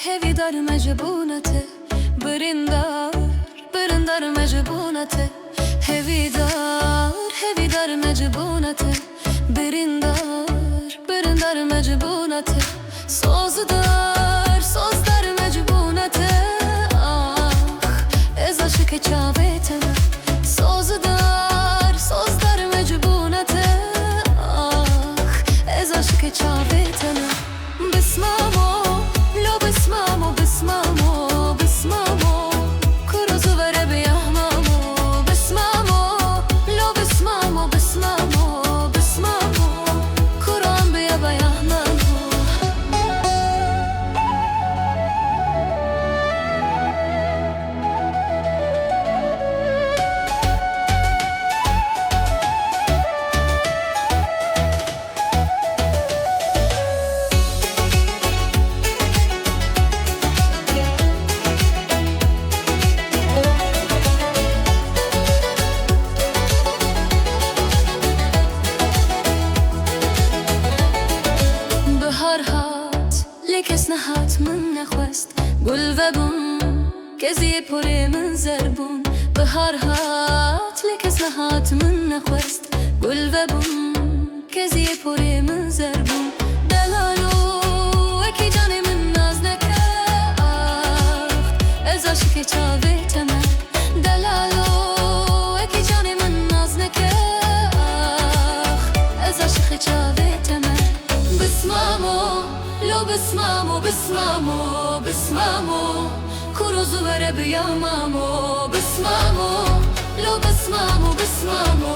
hevi dar mecbunate Birindar, birindar mecbunate Hevi dar mecbunate Birindar, birindar mecbunate sozdar mecbunate Ah, ez aşık çaveteme sozdar mecbunate Ah, ez aşık çaveteme Bismamo, lo bismamo, bismamo, bismamo Kuruzu vere biyahmamo Bismamo, lo bismamo, bismamo, bismamo Kur'an biya bayahmamo کس نهات من نخواست گل و بون کسی پره من زربون بهار هات لکس نهات من نخواست گل و بون کسی پره من زربون دلالو اکی جان من ناز نکرد از عشق چاوت من دلالو اکی جان من ناز نکرد از عشق چاوت من بسمامو لو بسمامو بسمامو بسمامو kuruzu vere biyamamo Bismamo, lo bismamo, bismamo